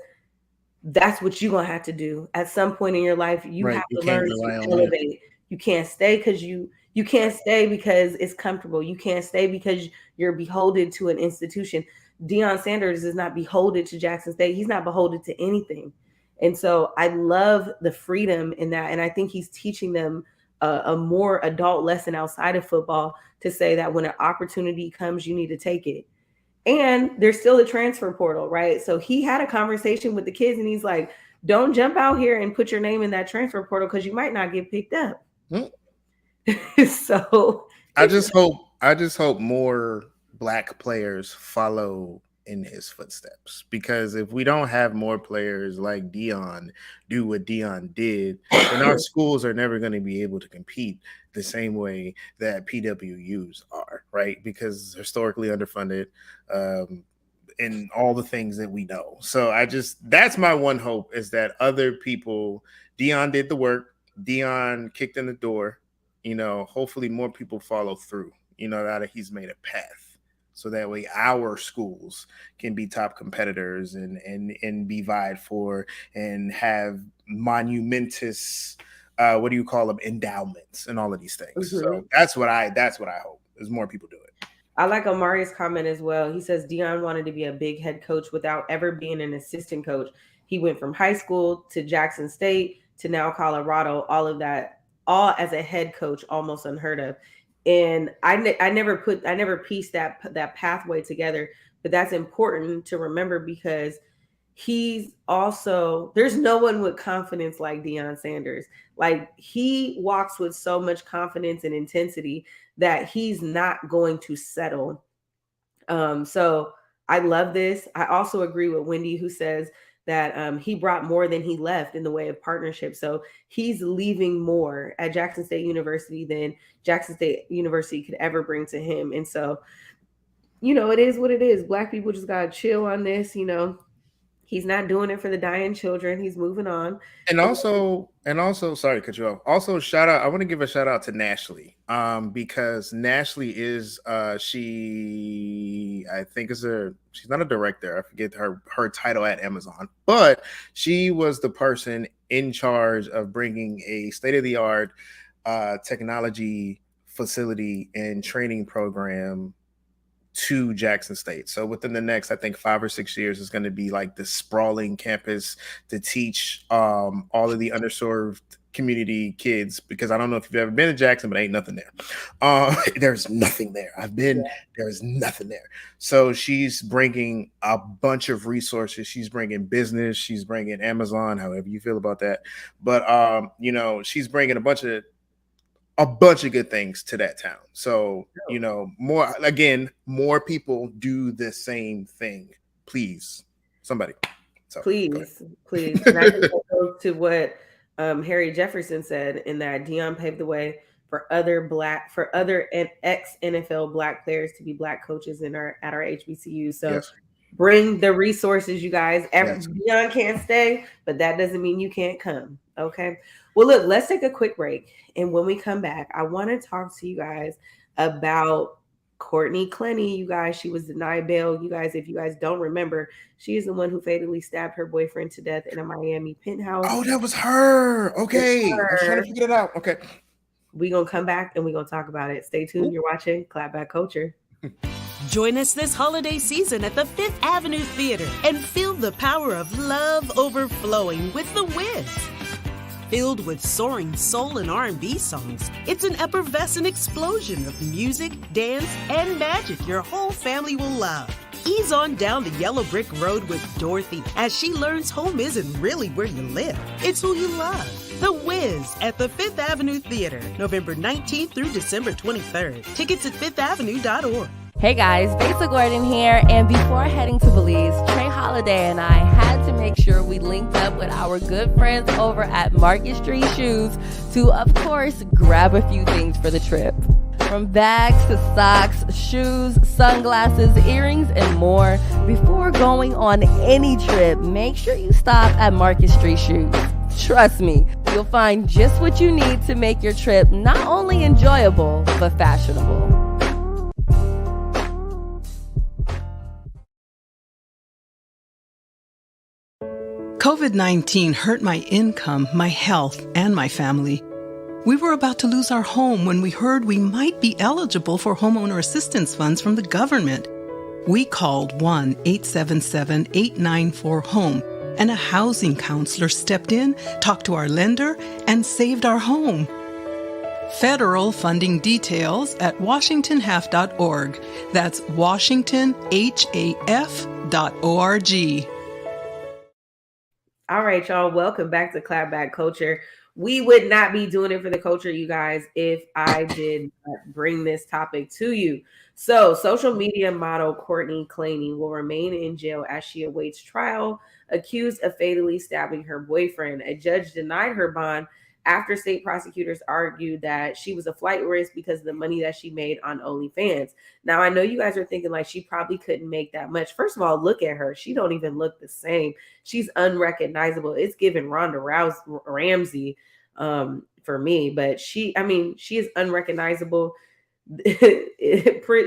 S1: that's what you're gonna have to do at some point in your life. You have to learn to elevate. You can't stay because you can't stay because it's comfortable. You can't stay because you're beholden to an institution. Deion Sanders is not beholden to Jackson State. He's not beholden to anything. And so I love the freedom in that. And I think he's teaching them a more adult lesson outside of football, to say that when an opportunity comes, you need to take it. And there's still a transfer portal, right? So he had a conversation with the kids, and he's like, don't jump out here and put your name in that transfer portal, because you might not get picked up. So
S2: I just hope more Black players follow in his footsteps, because if we don't have more players like Deion do what Deion did, then our schools are never going to be able to compete the same way that PWUs are, right? Because historically underfunded, and all the things that we know. So that's my one hope, is that other people, Deion did the work, Deion kicked in the door, hopefully more people follow through, now that he's made a path. So that way our schools can be top competitors and be vied for and have monumentous, endowments and all of these things. So that's what I hope, is more people do it.
S1: I like Omari's comment as well. He says Deion wanted to be a big head coach without ever being an assistant coach. He went from high school to Jackson State to now Colorado, all of that, all as a head coach, almost unheard of. And I never pieced that pathway together, but that's important to remember, because he's also, there's no one with confidence like Deion Sanders. Like, he walks with so much confidence and intensity that he's not going to settle. So I love this. I also agree with Wendy, who says that he brought more than he left in the way of partnership. So he's leaving more at Jackson State University than Jackson State University could ever bring to him. And so, it is what it is. Black people just got to chill on this. He's not doing it for the dying children. He's moving on.
S2: And also, sorry to cut you off. Also, I want to give a shout out to Nashley, because Nashley is, she's not a director. I forget her title at Amazon, but she was the person in charge of bringing a state-of-the-art technology facility and training program to Jackson State. So within the next, I think 5 or 6 years, is going to be like this sprawling campus to teach all of the underserved community kids, because I don't know if you've ever been to Jackson, but ain't nothing there. There's nothing there. There's nothing there. So she's bringing a bunch of resources. She's bringing business. She's bringing Amazon, however you feel about that. But, she's bringing a bunch of good things to that town. So, more people do the same thing. Please, somebody. So,
S1: please. And I think that goes to what Harry Jefferson said, in that Deion paved the way for other ex-NFL Black players to be Black coaches at our HBCU. So Bring the resources, you guys.
S2: Yes.
S1: Dion can't stay, but that doesn't mean you can't come. Okay. Well, look, let's take a quick break. And when we come back, I want to talk to you guys about Courtney Clenny. You guys, she was denied bail. You guys, if you guys don't remember, she is the one who fatally stabbed her boyfriend to death in a Miami penthouse.
S2: Oh, that was her. Okay. I was trying to figure it out. Okay.
S1: We're going to come back and we're going to talk about it. Stay tuned. You're watching Clapback Culture.
S6: Join us this holiday season at the Fifth Avenue Theater and feel the power of love overflowing with The Wiz. Filled with soaring soul and R&B songs, it's an effervescent explosion of music, dance, and magic your whole family will love. Ease on down the yellow brick road with Dorothy as she learns home isn't really where you live, it's who you love. The Wiz at the Fifth Avenue Theater, November 19th through December 23rd. Tickets at fifthavenue.org.
S5: Hey guys, Basic Gordon here, and before heading to Belize, Trey Holiday and I had to make sure we linked up with our good friends over at Market Street Shoes to, of course, grab a few things for the trip. From bags to socks, shoes, sunglasses, earrings, and more. Before going on any trip, make sure you stop at Market Street Shoes. Trust me, you'll find just what you need to make your trip not only enjoyable, but fashionable.
S4: COVID-19 hurt my income, my health, and my family. We were about to lose our home when we heard we might be eligible for homeowner assistance funds from the government. We called 1-877-894-HOME, and a housing counselor stepped in, talked to our lender, and saved our home. Federal funding details at washingtonhaf.org. That's washingtonhaf.org.
S1: All right, y'all. Welcome back to Clapback Culture. We would not be doing it for the culture, you guys, if I did not bring this topic to you. So, social media model Courtney Clenny will remain in jail as she awaits trial, accused of fatally stabbing her boyfriend. A judge denied her bond after state prosecutors argued that she was a flight risk because of the money that she made on OnlyFans. Now, I know you guys are thinking like she probably couldn't make that much. First of all, look at her. She don't even look the same. She's unrecognizable. It's giving Ronda Ramsey for me, but she is unrecognizable.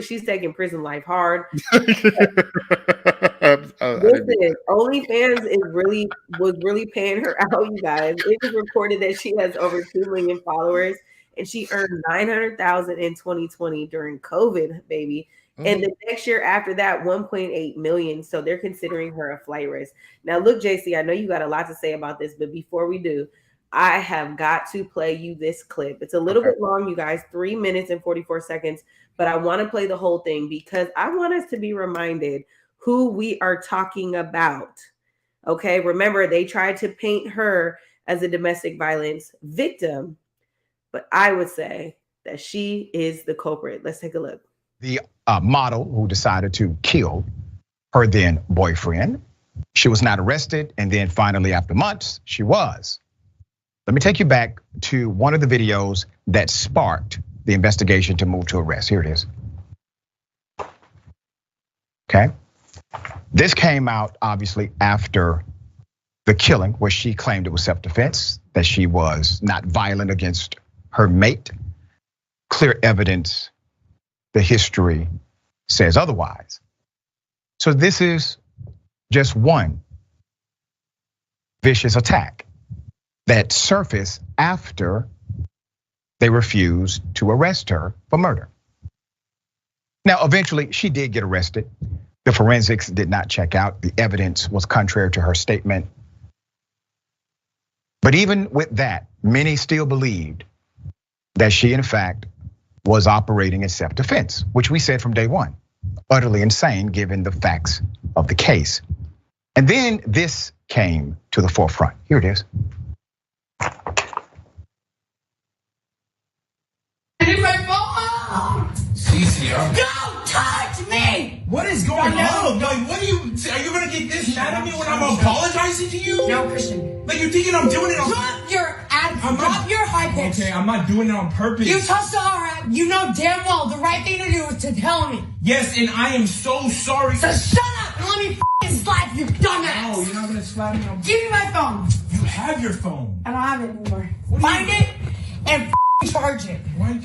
S1: She's taking prison life hard. Listen, OnlyFans was really paying her out, you guys. It was reported that she has over 2 million followers, and she earned $900,000 in 2020 during COVID, baby. Mm-hmm. And the next year after that, 1.8 million. So they're considering her a flight risk. Now, look, JC, I know you got a lot to say about this, but before we do, I have got to play you this clip. It's a little bit long, you guys, 3 minutes and 44 seconds, but I want to play the whole thing because I want us to be reminded who we are talking about. Okay, remember, they tried to paint her as a domestic violence victim, but I would say that she is the culprit. Let's take a look.
S7: The model who decided to kill her then boyfriend, she was not arrested, and then finally after months, she was. Let me take you back to one of the videos that sparked the investigation to move to arrest. Here it is. Okay. This came out obviously after the killing, where she claimed it was self-defense, that she was not violent against her mate. Clear evidence, the history says otherwise. So this is just one vicious attack that surfaced after they refused to arrest her for murder. Now, eventually she did get arrested. The forensics did not check out. The evidence was contrary to her statement. But even with that, many still believed that she in fact was operating in self-defense, which we said from day one, utterly insane given the facts of the case. And then this came to the forefront. Here it is.
S8: Don't touch me!
S9: What is going on? Like, are you gonna get this mad at me when I'm apologizing to you?
S8: No, Christian.
S9: Like, you're thinking I'm doing it on
S8: purpose. Drop your high pitch.
S9: Okay, I'm not doing it on purpose.
S8: You touched Zahara. You know damn well the right thing to do is to tell me.
S9: Yes, and I am so sorry.
S8: So shut up! and let me fucking slap you, dumbass.
S9: No, you're not gonna slap me.
S8: Give me my phone.
S9: You have your phone.
S8: I don't have it anymore.
S9: What do
S8: Find
S9: you-
S8: it and fucking charge it.
S9: What?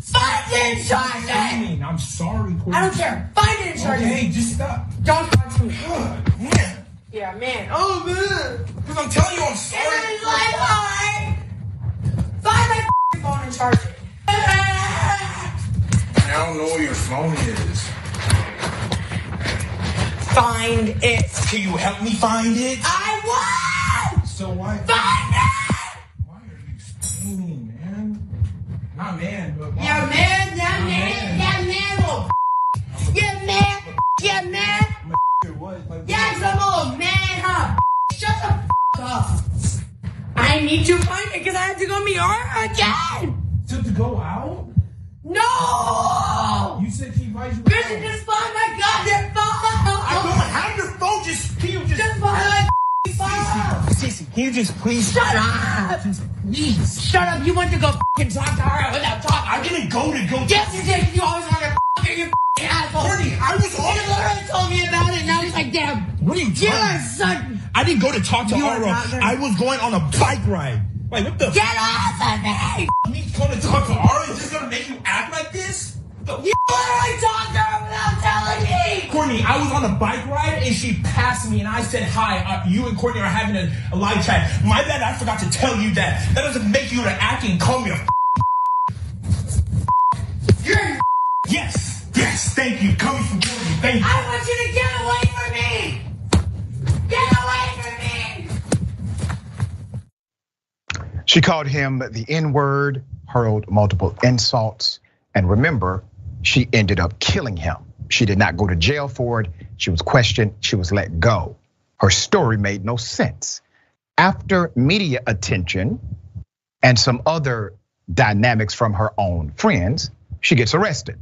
S8: Find it and charge it.
S9: I'm sorry, Courtney.
S8: I don't care. Find it and charge
S9: Okay,
S8: it.
S9: just stop.
S8: Don't talk to me.
S9: Man.
S8: Yeah, man. Oh, man.
S9: Because I'm telling you, I'm sorry.
S8: It's like hard. Find my fucking phone and charge it.
S9: I don't know where your phone is.
S8: Find it.
S9: Can you help me find it?
S8: I won!
S9: So why?
S8: Find it!
S9: Why are you screaming, man? Not man, but why?
S8: Yeah, man. Yeah, man. Yeah, man. Little yeah, man. Yeah, man.
S9: What? Like,
S8: Yeah, some old man, huh? Shut the up. I need to find it because I have to go meet her again.
S9: to go out?
S8: No!
S9: You said she invited you
S8: Christian,
S9: out.
S8: just find my goddamn phone!
S9: I don't have your phone. Can you
S8: Just find my phone!
S9: Jessie, can you just please?
S8: Shut up!
S9: Please.
S8: Shut up! You went to go fucking talk to her without talking.
S9: I didn't go to go.
S8: Yes, you did. You always want to fucking you fucking asshole.
S9: Courtney, I was
S8: You
S9: on.
S8: literally told me about it, and I was like, damn.
S9: What are you
S8: You
S9: talking?
S8: are son.
S9: I didn't go to talk to
S8: You are
S9: Ara.
S8: not there.
S9: I was going on a bike ride. Like, what the?
S8: Get off of me!
S9: Me going to talk to Ara is just gonna make you act like this?
S8: You literally talked to her without telling me!
S9: Courtney, I was on a bike ride and she passed me and I said hi. You and Courtney are having a live chat. My bad, I forgot to tell you that. That doesn't make you to act and call me a.
S8: You're
S9: Yes, yes, thank you. Coming from Courtney, thank you.
S8: I want you to get away from me! Get away from me!
S7: She called him the N-word, hurled multiple insults, and remember, she ended up killing him. She did not go to jail for it. She was questioned. She was let go. Her story made no sense. After media attention and some other dynamics from her own friends, she gets arrested.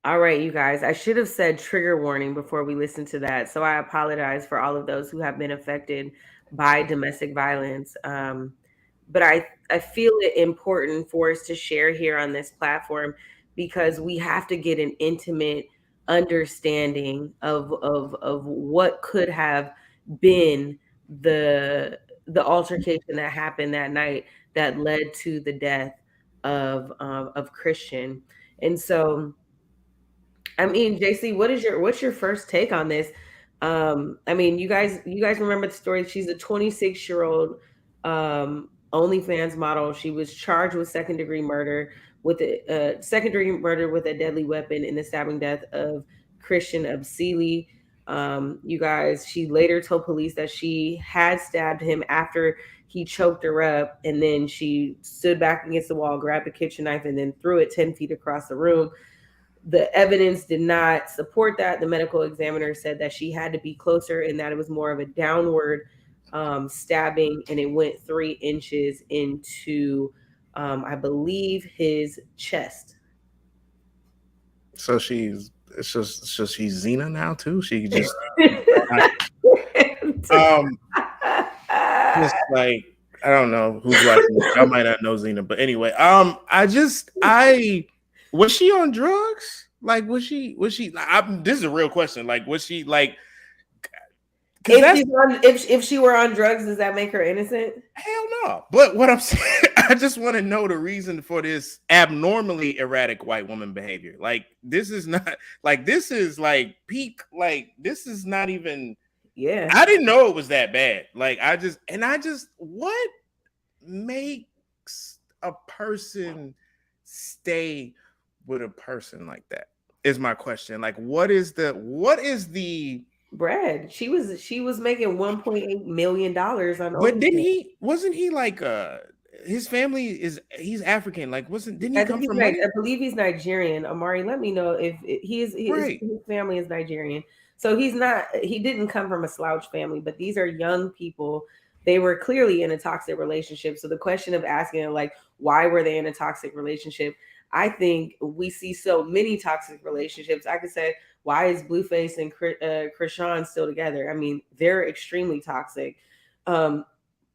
S1: All right, you guys, I should have said trigger warning before we listen to that. So I apologize for all of those who have been affected by domestic violence. But I feel it important for us to share here on this platform because we have to get an intimate understanding of what could have been the altercation that happened that night that led to the death of Christian. And so, I mean, JC, what's your first take on this? I mean, you guys remember the story. She's a 26-year-old OnlyFans model. She was charged with second-degree murder with a deadly weapon in the stabbing death of Christian Absili. You guys, she later told police that she had stabbed him after he choked her up, and then she stood back against the wall, grabbed a kitchen knife, and then threw it 10 feet across the room. The evidence did not support that. The medical examiner said that she had to be closer and that it was more of a downward stabbing, and it went 3 inches into, I believe, his chest.
S2: So she's Xena now too. She just just like, I don't know who's watching this. I might not know Xena, but anyway, was she on drugs? Like, was she? This is a real question. Like, was she like?
S1: If she were on drugs, does that make her innocent?
S2: Hell no. But what I'm saying, I just want to know the reason for this abnormally erratic white woman behavior. Like, this is not like, this is like peak. Like, this is not even.
S1: Yeah.
S2: I didn't know it was that bad. Like, what makes a person stay with a person like that is my question. Like, what is the
S1: Brad? She was making $1.8 million on.
S2: But wasn't he like his family he's African? Like, didn't he come from?
S1: I believe he's Nigerian. Omari, let me know if his family is Nigerian. So he didn't come from a slouch family, but these are young people. They were clearly in a toxic relationship. So the question of asking, like, why were they in a toxic relationship? I think we see so many toxic relationships. I could say, why is Blueface and Krishan still together? I mean, they're extremely toxic. But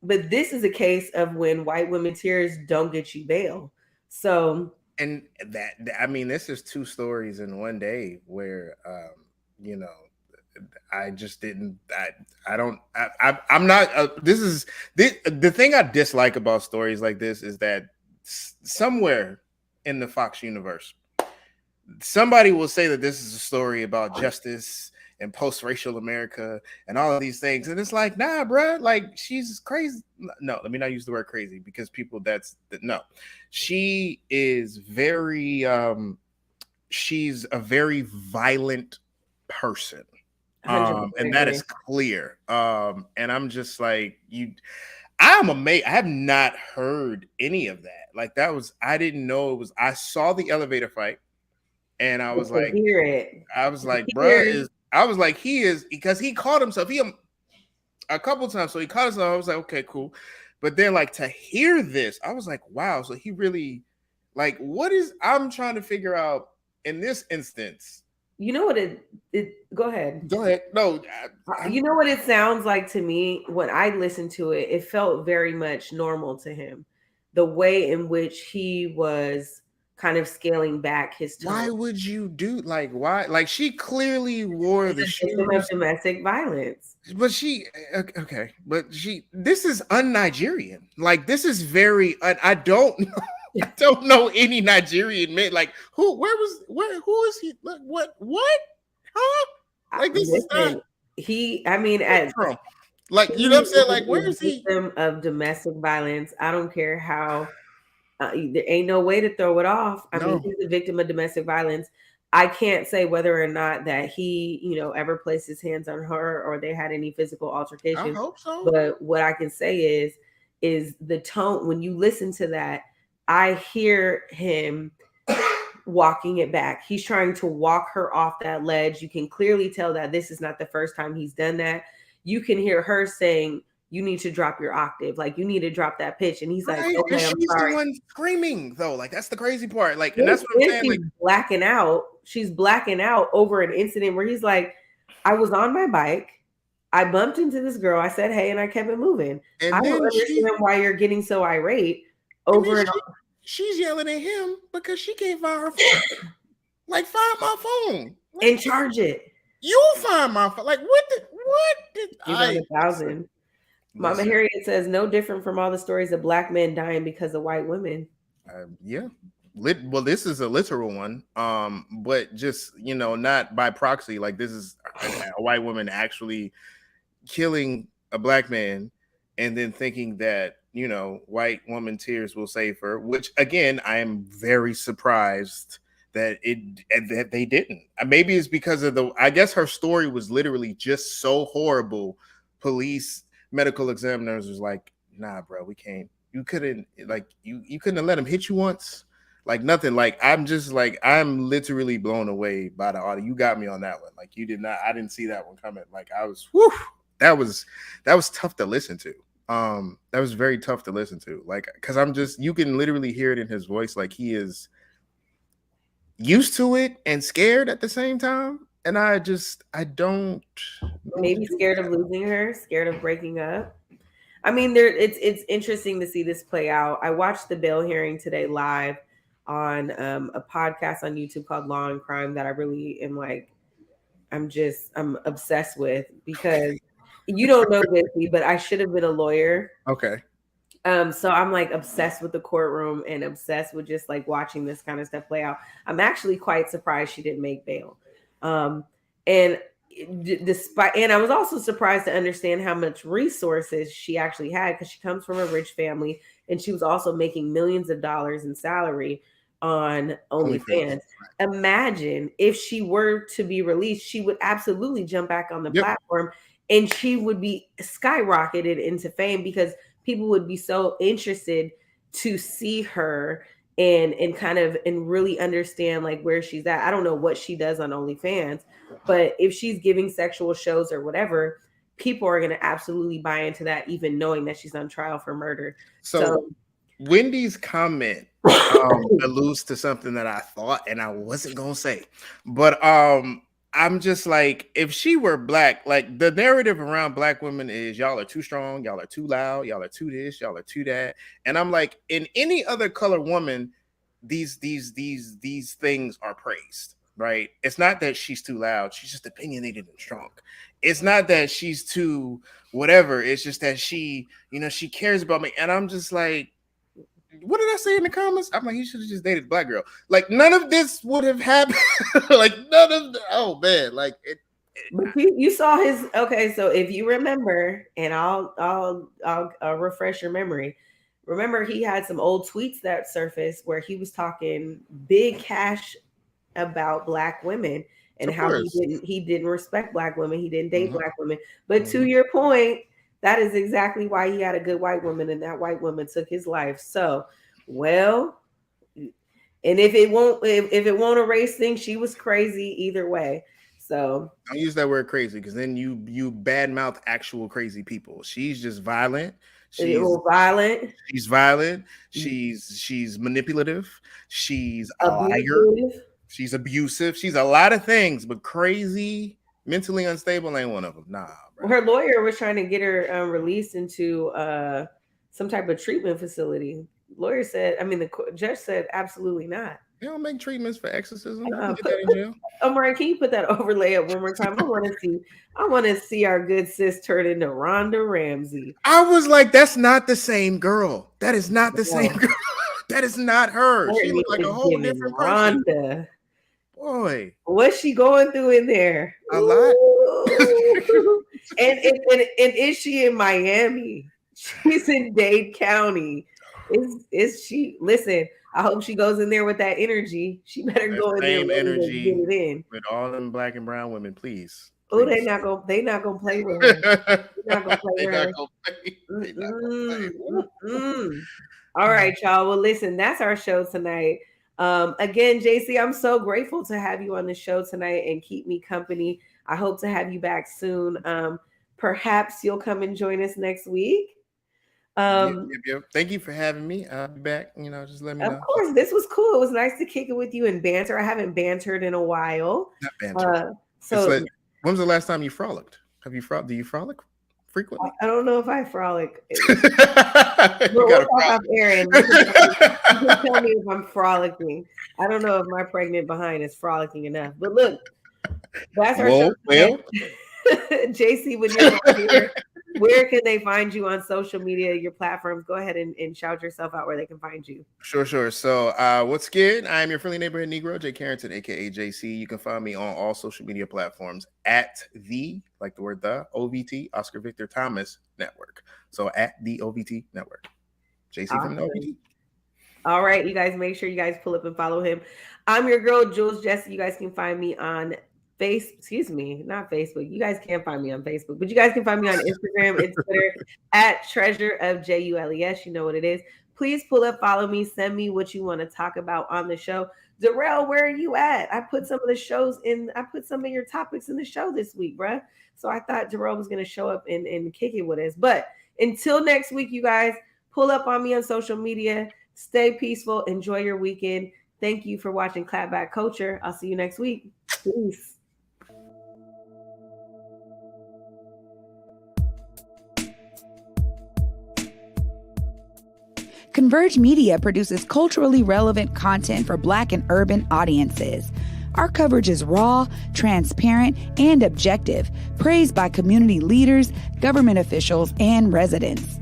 S1: this is a case of when white women's tears don't get you bail. So,
S2: and that, I mean, this is 2 stories in one day where you know, I just didn't. I don't. I'm not. The thing I dislike about stories like this is that somewhere in the Fox universe, somebody will say that this is a story about justice and post-racial America and all of these things, and it's like, nah, bro. Like, she's crazy. No, let me not use the word crazy, because people, no. She is very. She's a very violent person.
S1: 100%
S2: And that
S1: agree.
S2: is clear. And I'm just like, I'm amazed. I have not heard any of that. Like, I didn't know it was. I saw the elevator fight, and I
S1: But
S2: was
S1: to
S2: like,
S1: hear it,
S2: bruh, I was like, he is, because he caught himself. A couple times, so he caught himself. I was like, okay, cool. But then, like, to hear this, I was like, wow. So he really, like, I'm trying to figure out in this instance.
S1: you know what go ahead.
S2: Go ahead. No,
S1: You know what it sounds like to me when I listened to it? It felt very much normal to him. The way in which he was kind of scaling back his tone.
S2: why would you do, like, why? Like, she clearly wore the
S1: She's a victim of
S2: shoes,
S1: domestic violence.
S2: but okay, but this is un-Nigerian. Like, this is very, I don't know. I don't know any Nigerian men. Like, who is he? Like, what? Huh? Like, this is not.
S1: I mean,
S2: like, you know what I'm saying? Like, where is he?
S1: Victim of domestic violence. I don't care how. There ain't no way to throw it off. I mean, he's a victim of domestic violence. I can't say whether or not that he, ever placed his hands on her or they had any physical altercation.
S2: I hope so.
S1: But what I can say is the tone. When you listen to that, I hear him walking it back. He's trying to walk her off that ledge. You can clearly tell that this is not the first time he's done that. You can hear her saying, you need to drop your octave. Like, you need to drop that pitch. And he's like, okay, I'm
S2: she's
S1: sorry.
S2: The one screaming, though. Like, that's the crazy part. Like, and that's what I'm saying.
S1: She's blacking out. She's blacking out over an incident where he's like, I was on my bike. I bumped into this girl. I said, hey, and I kept it moving.
S2: And
S1: I don't understand why you're getting so irate over
S2: she's yelling at him because she can't find her phone. Like, find my phone.
S1: And charge it.
S2: You find my phone. Like, what did
S1: I 1,000. Mama Harriet says, no different from all the stories of black men dying because of white women.
S2: Yeah. Well, this is a literal one. But just, not by proxy. Like, this is a white woman actually killing a black man and then thinking that, white woman tears will save her, which, again, I am very surprised that they didn't. Maybe it's because of I guess her story was literally just so horrible. Police, medical examiners was like, nah, bro, we can't. You couldn't, like, you couldn't have let him hit you once. Like, nothing. Like, I'm literally blown away by the audio. You got me on that one. Like, you did not. I didn't see that one coming. Like, I was, that was tough to listen to. That was very tough to listen to. Like, because you can literally hear it in his voice. Like, he is used to it and scared at the same time. And I don't.
S1: Maybe scared of losing her, scared of breaking up. I mean, it's interesting to see this play out. I watched the bail hearing today live on a podcast on YouTube called Law and Crime that I really am like, I'm obsessed with, because you don't know this, but I should have been a lawyer.
S2: Okay.
S1: So I'm like obsessed with the courtroom and obsessed with just like watching this kind of stuff play out. I'm actually quite surprised she didn't make bail. And I was also surprised to understand how much resources she actually had, because she comes from a rich family and she was also making millions of dollars in salary on OnlyFans. Imagine if she were to be released, she would absolutely jump back on the platform and she would be skyrocketed into fame, because people would be so interested to see her and really understand like where she's at. I don't know what she does on OnlyFans, but if she's giving sexual shows or whatever, people are going to absolutely buy into that, even knowing that she's on trial for murder. So
S2: Wendy's comment alludes to something that I thought and I wasn't going to say, but I'm just like, if she were black, like, the narrative around black women is y'all are too strong, y'all are too loud, y'all are too this, y'all are too that. And I'm like, in any other color woman, these things are praised. right? It's not that she's too loud. She's just opinionated and strong. It's not that she's too whatever. It's just that she cares about me. And I'm just like, what did I say in the comments? I'm like, he should have just dated a black girl. Like, none of this would have happened. Like, none of the, oh man, like it.
S1: But you saw his, okay, so if you remember, and I'll refresh your memory. Remember, he had some old tweets that surfaced where he was talking big cash about black women and how he didn't respect black women. He didn't date black women. But to your point, that is exactly why he had a good white woman, and that white woman took his life. So, well, and if it won't erase things, she was crazy either way. So
S2: don't use that word crazy, because then you badmouth actual crazy people. She's just violent. She's
S1: violent.
S2: She's violent. She's manipulative. She's a liar. She's abusive. She's a lot of things, but crazy, mentally unstable ain't one of them. Nah, bro.
S1: Her lawyer was trying to get her released into some type of treatment facility. Lawyer said, the judge said, absolutely not.
S2: They don't make treatments for exorcism. You can get that in jail.
S1: Omari, can you put that overlay up one more time? I want to see our good sis turn into Rhonda Ramsey.
S2: I was like, that's not the same girl. That is not the same girl. That is not her. She looked like a whole different person.
S1: Rhonda.
S2: Boy.
S1: What's she going through in there?
S2: A lot.
S1: and is she in Miami? She's in Dade County. Is she? Listen, I hope she goes in there with that energy. She better go in there with
S2: energy,
S1: get it in.
S2: With all them black and brown women, please.
S1: Oh, they not gonna play with her. They're not gonna play with her. All right, y'all. Well, listen, that's our show tonight. Again, JC, I'm so grateful to have you on the show tonight and keep me company. I hope to have you back soon. Perhaps you'll come and join us next week.
S2: Yep. Thank you for having me. I'll be back. Just let me know.
S1: Of course, this was cool. It was nice to kick it with you and banter. I haven't bantered in a while.
S2: Not banter. When was the last time you frolicked? Do you frolic frequently?
S1: I don't know if I frolic. We'll talk off air and you can tell me if I'm frolicking. I don't know if my pregnant behind is frolicking enough. But look, that's our show. Well. JC, when you're not here, where can they find you on social media, your platforms? Go ahead and shout yourself out where they can find you.
S2: Sure. So what's good? I am your friendly neighborhood Negro, Jay Carrington, aka JC. You can find me on all social media platforms at the OVT, Oscar Victor Thomas Network. So at the OVT Network. JC from the OVT.
S1: All right, you guys, make sure you guys pull up and follow him. I'm your girl, Jules Jessie. You guys can find me on not Facebook. You guys can't find me on Facebook, but you guys can find me on Instagram and Twitter at Treasure of JULES. You know what it is. Please pull up, follow me, send me what you want to talk about on the show. Darrell, where are you at? I put some of your topics in the show this week, bruh. So I thought Darrell was going to show up and kick it with us. But until next week, you guys, pull up on me on social media. Stay peaceful. Enjoy your weekend. Thank you for watching Clapback Culture. I'll see you next week. Peace.
S10: Converge Media produces culturally relevant content for Black and urban audiences. Our coverage is raw, transparent, and objective, praised by community leaders, government officials, and residents.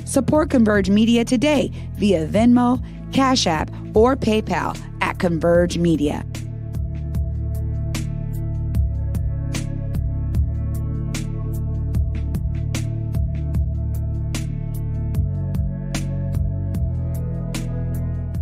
S10: Support Converge Media today via Venmo, Cash App, or PayPal at Converge Media.